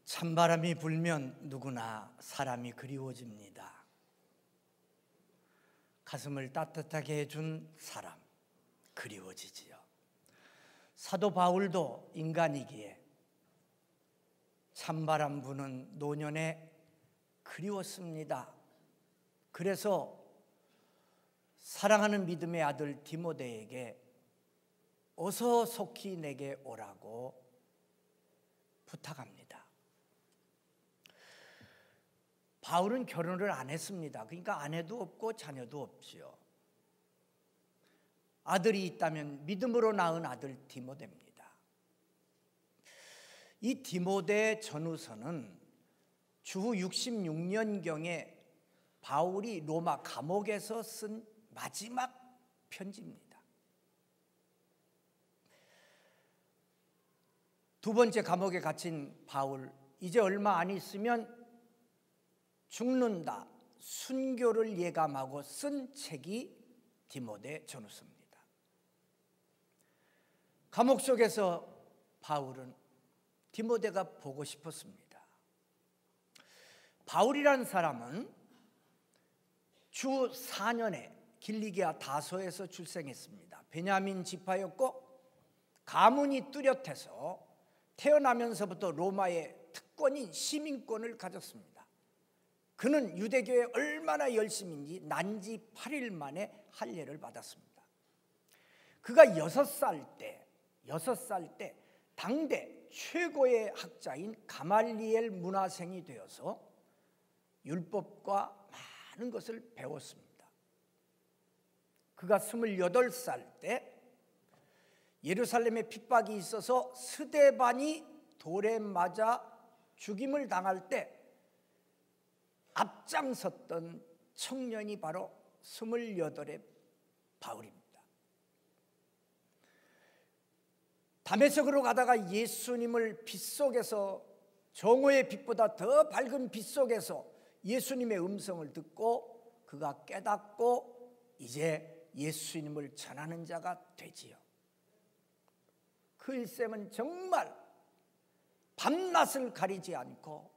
찬바람이 불면 누구나 사람이 그리워집니다. 가슴을 따뜻하게 해준 사람, 그리워지지요. 사도 바울도 인간이기에 찬바람 부는 노년에 그리웠습니다. 그래서 사랑하는 믿음의 아들 디모데에게 어서 속히 내게 오라고 부탁합니다. 바울은 결혼을 안 했습니다. 그러니까 아내도 없고 자녀도 없지요. 아들이 있다면 믿음으로 낳은 아들 디모데입니다. 이 디모데 전후서는 주후 66년경에 바울이 로마 감옥에서 쓴 마지막 편지입니다. 두 번째 감옥에 갇힌 바울, 이제 얼마 안 있으면 죽는다, 순교를 예감하고 쓴 책이 디모데 전후서입니다. 감옥 속에서 바울은 디모데가 보고 싶었습니다. 바울이라는 사람은 주 4년에 길리기아 다소에서 출생했습니다. 베냐민 지파였고 가문이 뚜렷해서 태어나면서부터 로마의 특권인 시민권을 가졌습니다. 그는 유대교에 얼마나 열심인지 난지 8일 만에 할례를 받았습니다. 그가 6살 때 당대 최고의 학자인 가말리엘 문화생이 되어서 율법과 많은 것을 배웠습니다. 그가 28살 때 예루살렘에 핍박이 있어서 스데반이 돌에 맞아 죽임을 당할 때 앞장섰던 청년이 바로 28의 바울입니다. 다메섹으로 가다가 예수님을 빛 속에서, 정오의 빛보다 더 밝은 빛 속에서 예수님의 음성을 듣고 그가 깨닫고 이제 예수님을 전하는 자가 되지요. 그 일생은 정말 밤낮을 가리지 않고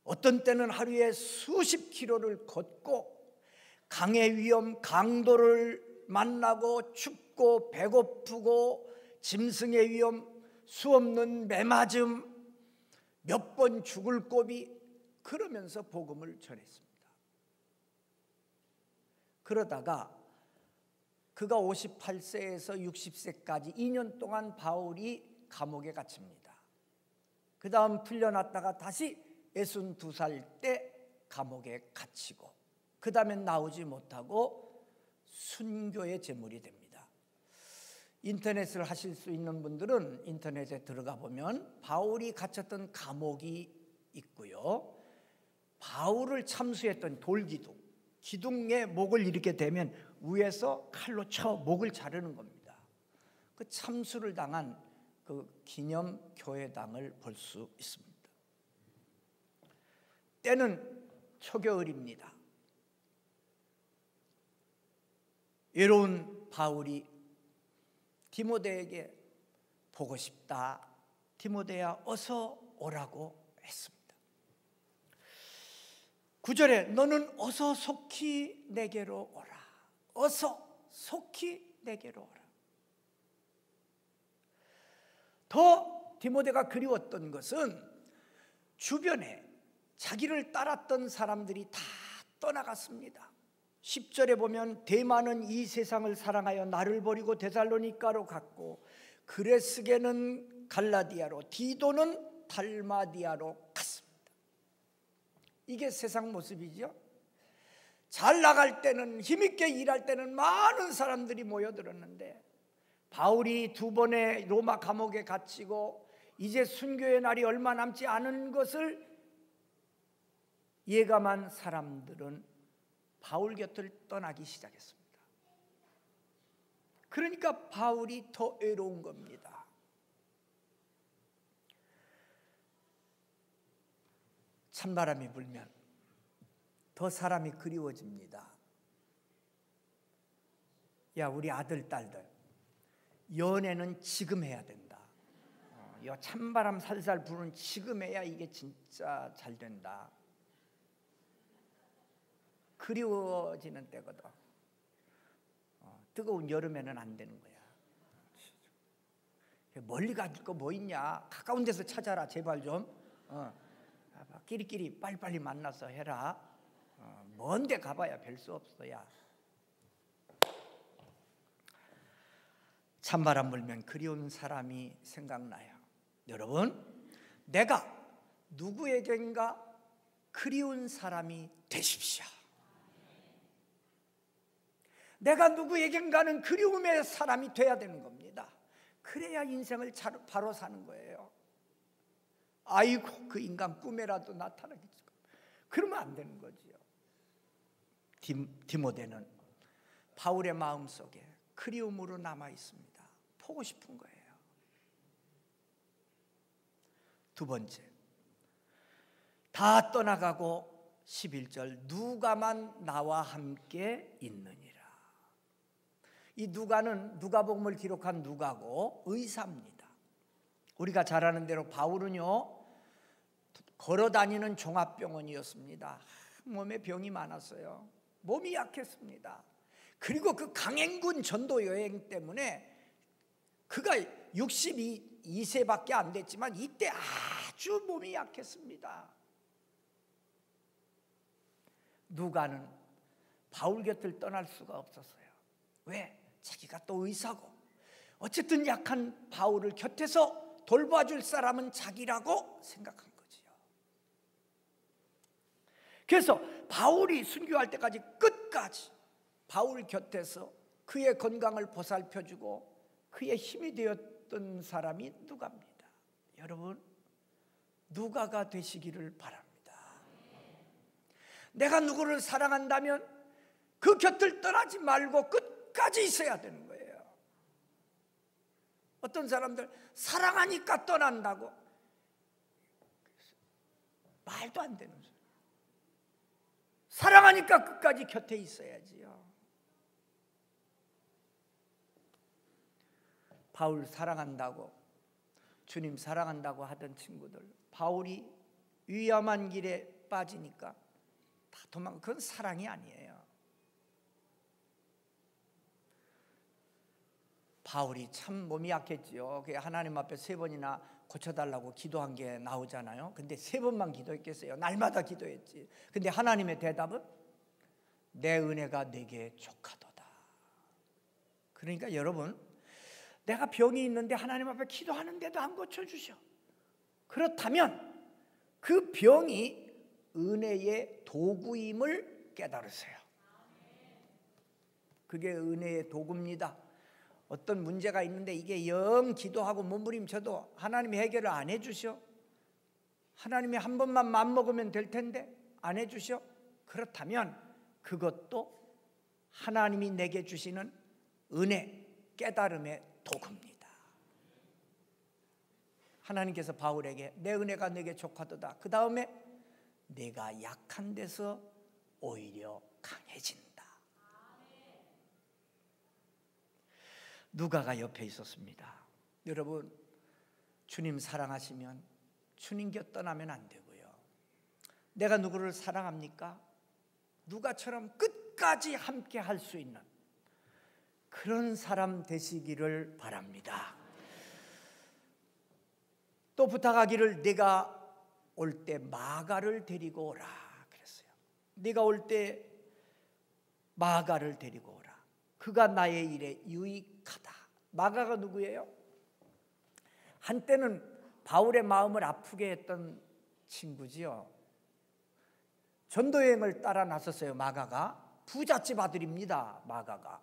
어떤 때는 하루에 수십 킬로를 걷고 강의 위험, 강도를 만나고 춥고 배고프고 짐승의 위험, 수없는 매맞음, 몇 번 죽을 고비, 그러면서 복음을 전했습니다. 그러다가 그가 58세에서 60세까지 2년 동안 바울이 감옥에 갇힙니다. 그 다음 풀려났다가 다시 62살 때 감옥에 갇히고 그 다음엔 나오지 못하고 순교의 제물이 됩니다. 인터넷을 하실 수 있는 분들은 인터넷에 들어가 보면 바울이 갇혔던 감옥이 있고요. 바울을 참수했던 돌기둥, 기둥에 목을 이렇게 대면 위에서 칼로 쳐 목을 자르는 겁니다. 그 참수를 당한 그 기념 교회당을 볼 수 있습니다. 때는 초겨울입니다. 외로운 바울이 디모데에게 보고 싶다, 디모데야 어서 오라고 했습니다. 9절에 너는 어서 속히 내게로 오라. 어서 속히 내게로 오라. 더 디모데가 그리웠던 것은 주변에 자기를 따랐던 사람들이 다 떠나갔습니다. 10절에 보면 데마는 이 세상을 사랑하여 나를 버리고 데살로니가로 갔고 그레스게는 갈라디아로, 디도는 달마디아로 갔습니다. 이게 세상 모습이죠. 잘 나갈 때는, 힘있게 일할 때는 많은 사람들이 모여들었는데 바울이 2번의 로마 감옥에 갇히고 이제 순교의 날이 얼마 남지 않은 것을 예감한 사람들은 바울 곁을 떠나기 시작했습니다. 그러니까 바울이 더 외로운 겁니다. 찬바람이 불면 더 사람이 그리워집니다. 야, 우리 아들, 딸들, 연애는 지금 해야 된다. 요 찬바람 살살 부는 지금에야 이게 진짜 잘 된다. 그리워지는 때거든. 뜨거운 여름에는 안 되는 거야. 멀리 갈 거 뭐 있냐? 가까운 데서 찾아라 제발 좀. 끼리끼리 빨리빨리 만나서 해라. 먼데 가봐야 별 수 없어야. 찬바람 불면 그리운 사람이 생각나요. 여러분, 내가 누구에겐가 그리운 사람이 되십시오. 내가 누구에겐가는 그리움의 사람이 돼야 되는 겁니다. 그래야 인생을 바로 사는 거예요. 아이고 그 인간 꿈에라도 나타나겠지. 그러면 안 되는 거지요. 디모데는 바울의 마음속에 그리움으로 남아 있습니다. 보고 싶은 거예요. 두 번째, 다 떠나가고 11절 누가만 나와 함께 있느니라. 이 누가는 누가복음을 기록한 누가고 의사입니다. 우리가 잘 아는 대로 바울은요 걸어다니는 종합병원이었습니다. 몸에 병이 많았어요. 몸이 약했습니다. 그리고 그 강행군 전도 여행 때문에 그가 62세밖에 안 됐지만 이때 아주 몸이 약했습니다. 누가는 바울 곁을 떠날 수가 없었어요. 왜? 자기가 또 의사고 어쨌든 약한 바울을 곁에서 돌봐줄 사람은 자기라고 생각한 거지요. 그래서 바울이 순교할 때까지 끝까지 바울 곁에서 그의 건강을 보살펴주고 그의 힘이 되었던 사람이 누가입니다. 여러분, 누가가 되시기를 바랍니다. 내가 누구를 사랑한다면 그 곁을 떠나지 말고 끝까지 있어야 되는 거예요. 어떤 사람들 사랑하니까 떠난다고, 말도 안 되는 소리. 사랑하니까 끝까지 곁에 있어야지요. 바울 사랑한다고, 주님 사랑한다고 하던 친구들, 바울이 위험한 길에 빠지니까 다 도망. 그건 사랑이 아니에요. 바울이 참 몸이 약했지요. 하나님 앞에 3번이나 고쳐달라고 기도한 게 나오잖아요. 근데 3번만 기도했겠어요? 날마다 기도했지. 근데 하나님의 대답은 내 은혜가 내게 족하도다. 그러니까 여러분, 내가 병이 있는데 하나님 앞에 기도하는데도 안 고쳐주셔. 그렇다면 그 병이 은혜의 도구임을 깨달으세요. 그게 은혜의 도구입니다. 어떤 문제가 있는데 이게 영 기도하고 몸부림쳐도 하나님이 해결을 안 해주셔. 하나님이 한 번만 맘먹으면 될 텐데 안 해주셔. 그렇다면 그것도 하나님이 내게 주시는 은혜, 깨달음의 도구입니다. 하나님께서 바울에게 내 은혜가 내게 족하도다. 그 다음에 내가 약한 데서 오히려 강해진다. 누가가 옆에 있었습니다. 여러분, 주님 사랑하시면 주님 곁 떠나면 안 되고요. 내가 누구를 사랑합니까? 누가처럼 끝까지 함께 할 수 있는 그런 사람 되시기를 바랍니다. 또 부탁하기를 네가 올 때 마가를 데리고 오라 그랬어요. 네가 올 때 마가를 데리고 오라. 그가 나의 일에 유익하다. 마가가 누구예요? 한때는 바울의 마음을 아프게 했던 친구지요. 전도여행을 따라 나섰어요. 마가가 부잣집 아들입니다. 마가가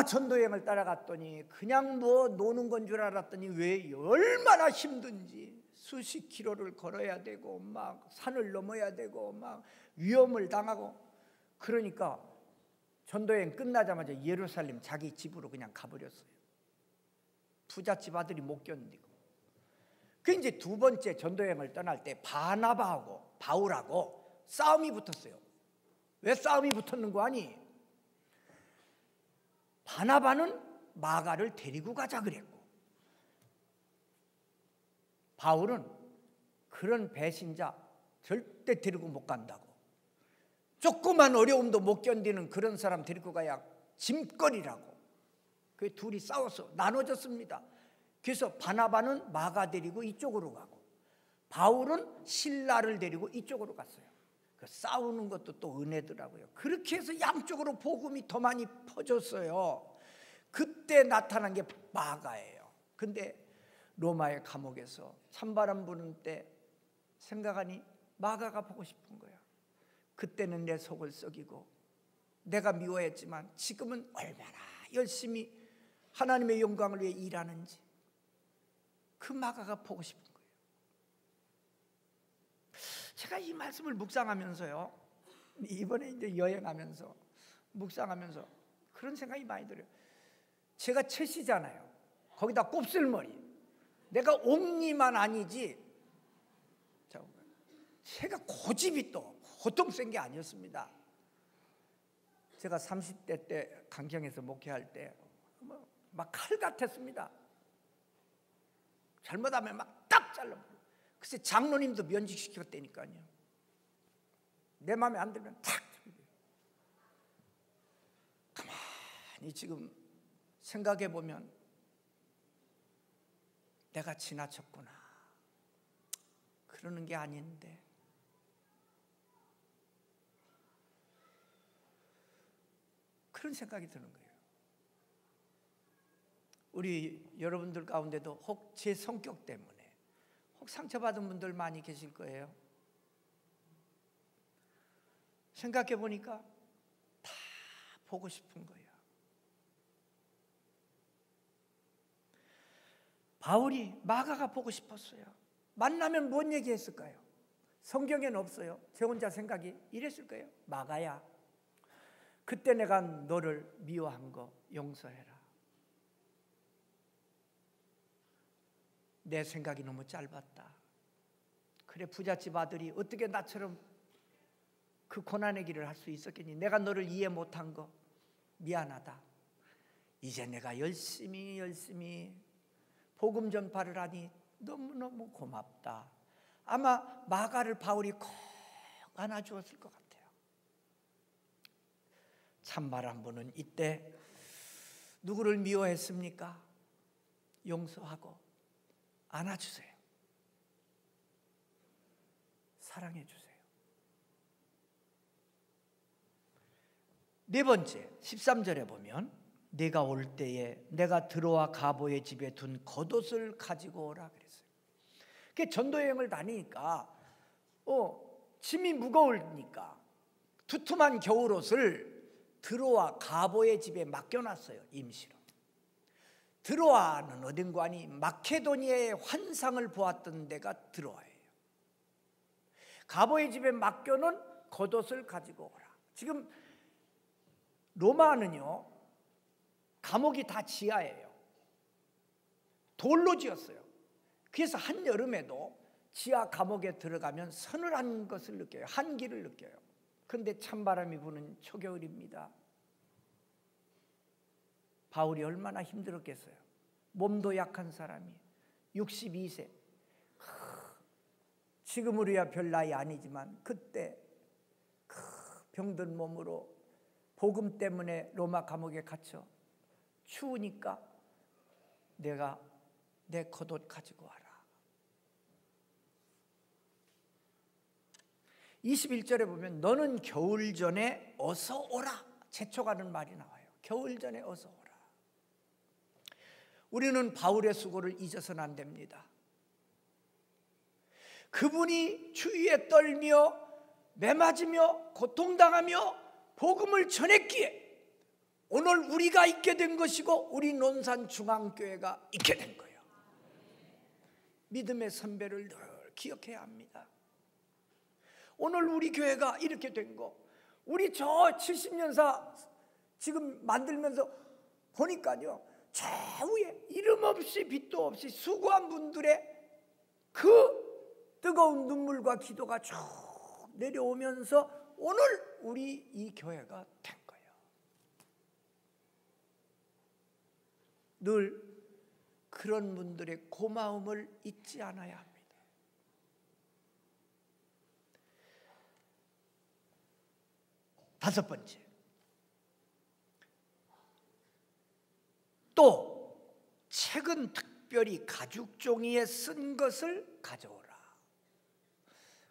전도여행을 따라갔더니 그냥 뭐 노는 건 줄 알았더니 왜 얼마나 힘든지 수십 킬로를 걸어야 되고 막 산을 넘어야 되고 막 위험을 당하고. 그러니까 전도여행 끝나자마자 예루살렘 자기 집으로 그냥 가버렸어요. 부잣집 아들이 못 견디고. 그 이제 두 번째 전도여행을 떠날 때 바나바하고 바울하고 싸움이 붙었어요. 왜 싸움이 붙었는 거 아니? 바나바는 마가를 데리고 가자 그랬고 바울은 그런 배신자 절대 데리고 못 간다고. 조그만 어려움도 못 견디는 그런 사람 데리고 가야 짐거리라고. 그 둘이 싸워서 나눠졌습니다. 그래서 바나바는 마가 데리고 이쪽으로 가고 바울은 실라를 데리고 이쪽으로 갔어요. 그 싸우는 것도 또 은혜더라고요. 그렇게 해서 양쪽으로 복음이 더 많이 퍼졌어요. 그때 나타난 게 마가예요. 근데 로마의 감옥에서 찬바람 부는 때 생각하니 마가가 보고 싶은 거야. 그때는 내 속을 썩이고 내가 미워했지만 지금은 얼마나 열심히 하나님의 영광을 위해 일하는지 그 마가가 보고 싶은 거예요. 제가 이 말씀을 묵상하면서요, 이번에 이제 여행하면서 묵상하면서 그런 생각이 많이 들어요. 제가 채시잖아요. 거기다 곱슬머리. 내가 옥리만 아니지 제가 고집이 또 보통 센 게 아니었습니다. 제가 30대 때 강경에서 목회할 때 막 칼 같았습니다. 잘못하면 막 딱 잘라버려요. 글쎄 장로님도 면직시켰다니까요. 내 마음에 안 들면 탁. 가만히 지금 생각해 보면 내가 지나쳤구나. 그러는 게 아닌데 그런 생각이 드는 거예요. 우리 여러분들 가운데도 혹 제 성격 때문에 혹 상처받은 분들 많이 계실 거예요. 생각해 보니까 다 보고 싶은 거예요. 바울이 마가가 보고 싶었어요. 만나면 뭔 얘기했을까요? 성경에는 없어요. 제 혼자 생각이 이랬을 거예요. 마가야, 그때 내가 너를 미워한 거 용서해라. 내 생각이 너무 짧았다. 그래, 부잣집 아들이 어떻게 나처럼 그 고난의 길을 할 수 있었겠니? 내가 너를 이해 못한 거 미안하다. 이제 내가 열심히 복음 전파를 하니 너무너무 고맙다. 아마 마가를 바울이 꼭 안아주었을 것 같아요. 찬바람 부는 이때 누구를 미워했습니까? 용서하고 안아주세요. 사랑해주세요. 네 번째 13절에 보면 내가 올 때에 내가 드로아 가보의 집에 둔 겉옷을 가지고 오라 그랬어요. 그 전도 여행을 다니니까 짐이 무거우니까 두툼한 겨울옷을 드로아 가보의 집에 맡겨놨어요. 임시로. 드로아는 어딘가 하니 마케도니아의 환상을 보았던 데가 드로아예요. 가보의 집에 맡겨놓은 겉옷을 가지고 오라. 지금 로마는요, 감옥이 다 지하예요. 돌로 지었어요. 그래서 한여름에도 지하 감옥에 들어가면 서늘한 것을 느껴요. 한기를 느껴요. 그런데 찬바람이 부는 초겨울입니다. 바울이 얼마나 힘들었겠어요. 몸도 약한 사람이 62세. 지금으로야 별 나이 아니지만 그때 병든 몸으로 복음 때문에 로마 감옥에 갇혀 추우니까 내가 내 겉옷 가지고 와라. 21절에 보면 너는 겨울 전에 어서 오라. 재촉하는 말이 나와요. 겨울 전에 어서 오라. 우리는 바울의 수고를 잊어서는 안 됩니다. 그분이 추위에 떨며 매맞으며 고통당하며 복음을 전했기에 오늘 우리가 있게 된 것이고 우리 논산중앙교회가 있게 된 거예요. 믿음의 선배를 늘 기억해야 합니다. 오늘 우리 교회가 이렇게 된 거, 우리 저 70년사 지금 만들면서 보니까요, 저 위에 이름 없이 빛도 없이 수고한 분들의 그 뜨거운 눈물과 기도가 쭉 내려오면서 오늘 우리 이 교회가 된 거예요. 늘 그런 분들의 고마움을 잊지 않아야 합니다. 다섯 번째, 또 책은 특별히 가죽 종이에 쓴 것을 가져오라.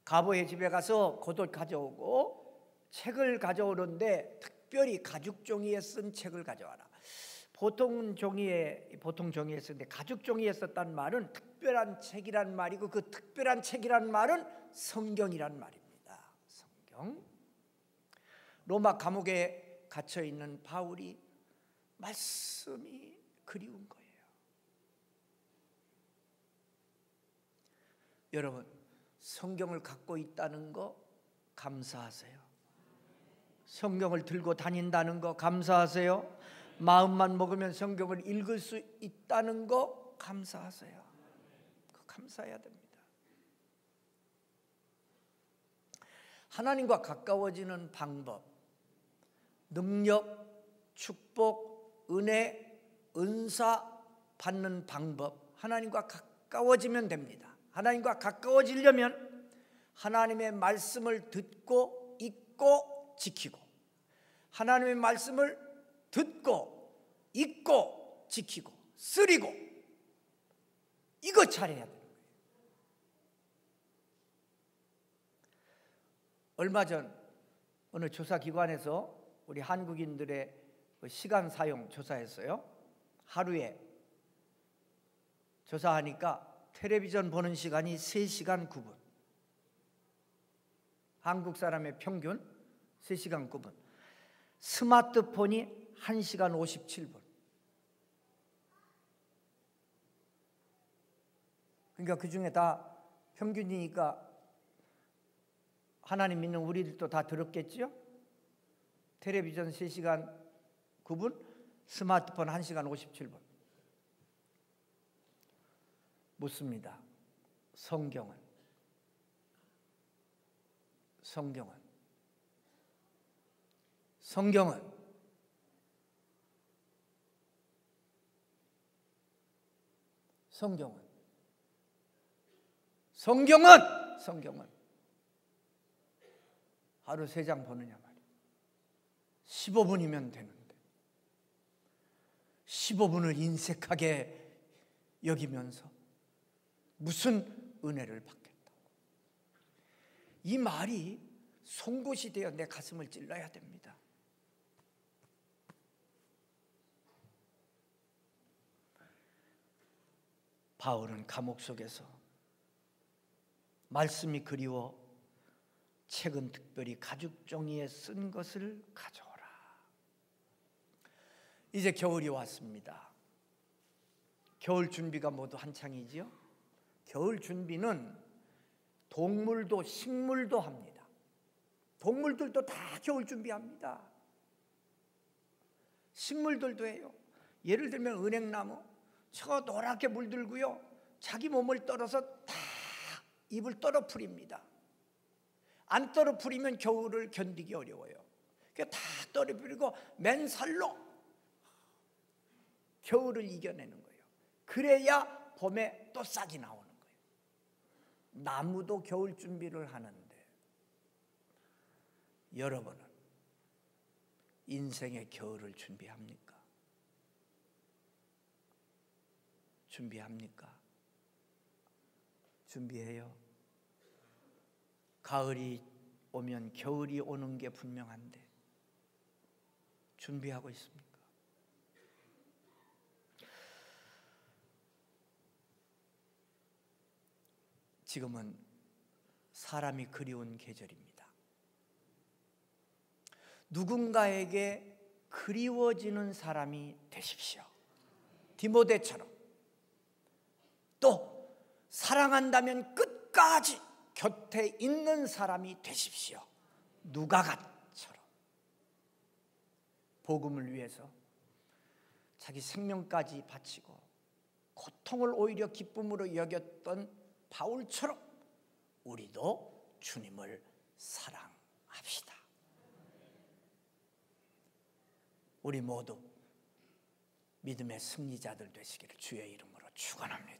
가보의 집에 가서 겉옷 가져오고 책을 가져오는데 특별히 가죽 종이에 쓴 책을 가져와라. 보통 종이에 쓰는데 가죽 종이에 썼다는 말은 특별한 책이란 말이고, 그 특별한 책이란 말은 성경이란 말입니다. 성경. 로마 감옥에 갇혀 있는 바울이 말씀이 그리운 거예요. 여러분, 성경을 갖고 있다는 거 감사하세요. 성경을 들고 다닌다는 거 감사하세요. 마음만 먹으면 성경을 읽을 수 있다는 거 감사하세요. 감사해야 됩니다. 하나님과 가까워지는 방법, 능력, 축복, 은혜, 은사 받는 방법, 하나님과 가까워지면 됩니다. 하나님과 가까워지려면 하나님의 말씀을 듣고 읽고 지키고, 하나님의 말씀을 듣고 읽고 지키고 쓰리고, 이거 잘해야 돼요. 얼마 전 어느 조사기관에서 우리 한국인들의 시간 사용 조사했어요. 하루에 조사하니까 텔레비전 보는 시간이 3시간 9분, 한국 사람의 평균 3시간 9분, 스마트폰이 1시간 57분. 그러니까 그 중에 다 평균이니까 하나님 믿는 우리들도 다 들었겠죠? 텔레비전 3시간 9분, 스마트폰 1시간 57분. 묻습니다. 성경은 하루 3장 보느냐 말이야. 15분이면 되는데 15분을 인색하게 여기면서 무슨 은혜를 받겠다고. 이 말이 송곳이 되어 내 가슴을 찔러야 됩니다. 바울은 감옥 속에서 말씀이 그리워 책은 특별히 가죽 종이에 쓴 것을 가져오라. 이제 겨울이 왔습니다. 겨울 준비가 모두 한창이지요. 겨울 준비는 동물도 식물도 합니다. 동물들도 다 겨울 준비합니다. 식물들도 해요. 예를 들면 은행나무, 저 노랗게 물들고요, 자기 몸을 떨어서 다 잎을 떨어뜨립니다. 안 떨어뜨리면 겨울을 견디기 어려워요. 다 떨어뜨리고 맨살로 겨울을 이겨내는 거예요. 그래야 봄에 또 싹이 나오는 거예요. 나무도 겨울 준비를 하는데 여러분은 인생의 겨울을 준비합니까? 준비해요. 가을이 오면 겨울이 오는 게 분명한데 준비하고 있습니까? 지금은 사람이 그리운 계절입니다. 누군가에게 그리워지는 사람이 되십시오. 디모데처럼. 또 사랑한다면 끝까지 곁에 있는 사람이 되십시오. 누가같처럼. 복음을 위해서 자기 생명까지 바치고 고통을 오히려 기쁨으로 여겼던 바울처럼 우리도 주님을 사랑합시다. 우리 모두 믿음의 승리자들 되시기를 주의 이름으로 축원합니다.